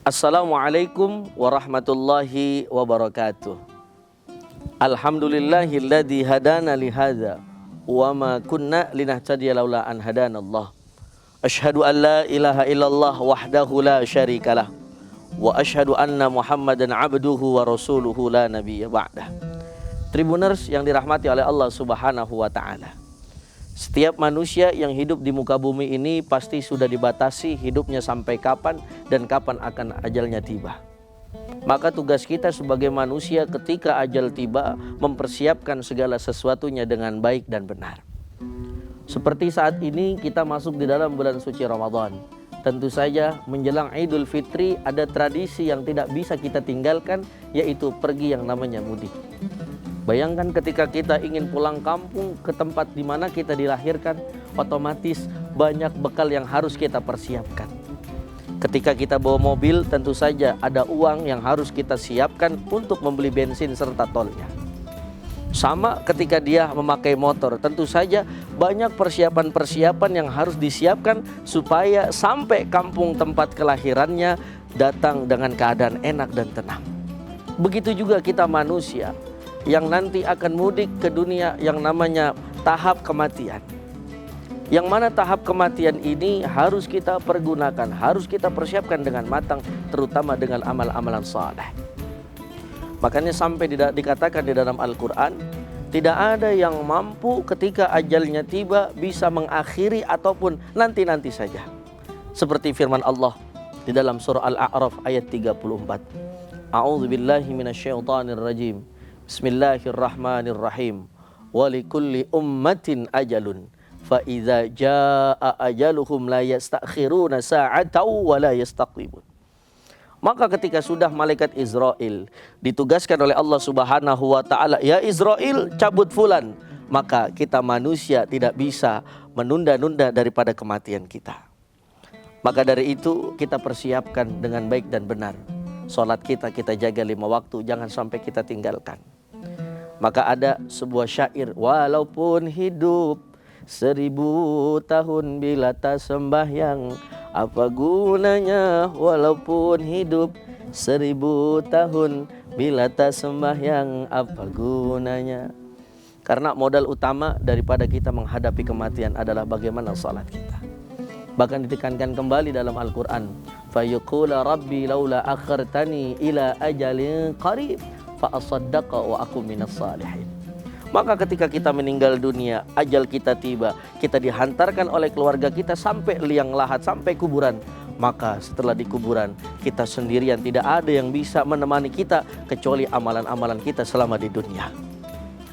Assalamualaikum warahmatullahi wabarakatuh. Alhamdulillahilladzi hadana lihadza wa ma kunna linahtadiya laula an hadanallah. Asyhadu an la ilaha illallah wahdahu la syarikalah wa asyhadu anna Muhammadan abduhu wa rasuluhu la nabiyya ba'dah. Tribuners yang dirahmati oleh Allah Subhanahu wa taala. Setiap manusia yang hidup di muka bumi ini pasti sudah dibatasi hidupnya sampai kapan dan kapan akan ajalnya tiba. Maka tugas kita sebagai manusia ketika ajal tiba mempersiapkan segala sesuatunya dengan baik dan benar. Seperti saat ini kita masuk di dalam bulan suci Ramadan. Tentu saja menjelang Idul Fitri ada tradisi yang tidak bisa kita tinggalkan, yaitu pergi yang namanya mudik. Bayangkan ketika kita ingin pulang kampung ke tempat di mana kita dilahirkan, otomatis banyak bekal yang harus kita persiapkan. Ketika kita bawa mobil, tentu saja ada uang yang harus kita siapkan untuk membeli bensin serta tolnya. Sama ketika dia memakai motor, tentu saja banyak persiapan-persiapan yang harus disiapkan supaya sampai kampung tempat kelahirannya datang dengan keadaan enak dan tenang. Begitu juga kita manusia yang nanti akan mudik ke dunia yang namanya tahap kematian. Yang mana tahap kematian ini harus kita pergunakan, harus kita persiapkan dengan matang, terutama dengan amal-amalan saleh. Makanya sampai dikatakan di dalam Al-Quran, tidak ada yang mampu ketika ajalnya tiba bisa mengakhiri ataupun nanti-nanti saja. Seperti firman Allah di dalam surah Al-A'raf ayat 34. A'udzubillahi minasyaitonirrajim. Bismillahirrahmanirrahim. Walikulli ummatin ajalun. Fa idza jaa ajaluhum la yastakhiruna sa'atan wa la yastaqdimun. Maka ketika sudah malaikat Israel ditugaskan oleh Allah Subhanahu wa taala, ya Israel cabut fulan, maka kita manusia tidak bisa menunda-nunda daripada kematian kita. Maka dari itu kita persiapkan dengan baik dan benar. Salat kita jaga 5 waktu, jangan sampai kita tinggalkan. Maka ada sebuah syair, walaupun hidup 1000 tahun bila tak sembahyang, apa gunanya walaupun hidup 1000 tahun bila tak sembahyang, apa gunanya. Karena modal utama daripada kita menghadapi kematian adalah bagaimana salat kita. Bahkan ditekankan kembali dalam Al-Quran, fayaqula rabbi laula akhartani ila ajalin qarib fa asaddaqa wa akum minas salihin. Maka ketika kita meninggal dunia, ajal kita tiba, kita dihantarkan oleh keluarga kita sampai liang lahat, sampai kuburan. Maka setelah di kuburan, kita sendirian, tidak ada yang bisa menemani kita kecuali amalan-amalan kita selama di dunia.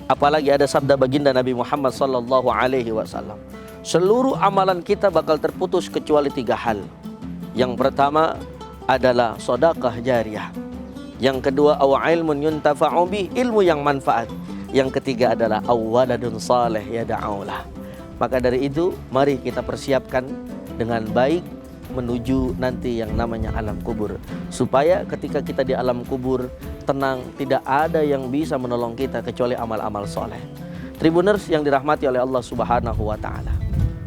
Apalagi ada sabda baginda Nabi Muhammad sallallahu alaihi wasallam, seluruh amalan kita bakal terputus kecuali 3 hal. Yang pertama adalah sedekah jariyah. Yang kedua aw ilmun yuntafa'u bi, ilmu yang manfaat. Yang ketiga adalah awaladun saleh yad'aulah. Maka dari itu mari kita persiapkan dengan baik menuju nanti yang namanya alam kubur, supaya ketika kita di alam kubur tenang, tidak ada yang bisa menolong kita kecuali amal-amal soleh. Tribuners yang dirahmati oleh Allah Subhanahu wa taala,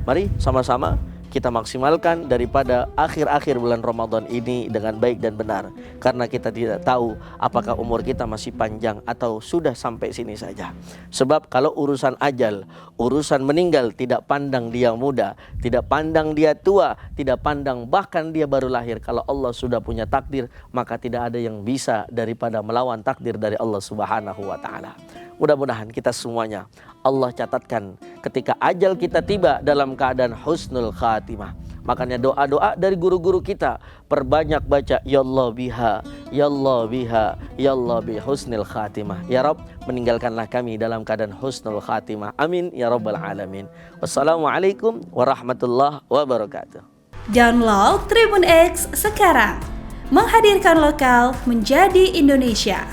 mari sama-sama kita maksimalkan daripada akhir-akhir bulan Ramadan ini dengan baik dan benar. Karena kita tidak tahu apakah umur kita masih panjang atau sudah sampai sini saja. Sebab kalau urusan ajal, urusan meninggal, tidak pandang dia muda, tidak pandang dia tua, tidak pandang bahkan dia baru lahir. Kalau Allah sudah punya takdir, maka tidak ada yang bisa daripada melawan takdir dari Allah Subhanahu wa taala. Mudah-mudahan kita semuanya Allah catatkan ketika ajal kita tiba dalam keadaan husnul khatimah. Makanya doa-doa dari guru-guru kita, perbanyak baca ya Allah biha, ya Allah biha, ya Allah bi husnul khatimah. Ya Rabb, meninggalkanlah kami dalam keadaan husnul khatimah. Amin ya rabbal alamin. Wassalamualaikum warahmatullahi wabarakatuh. Download Tribun X sekarang. Menghadirkan lokal menjadi Indonesia.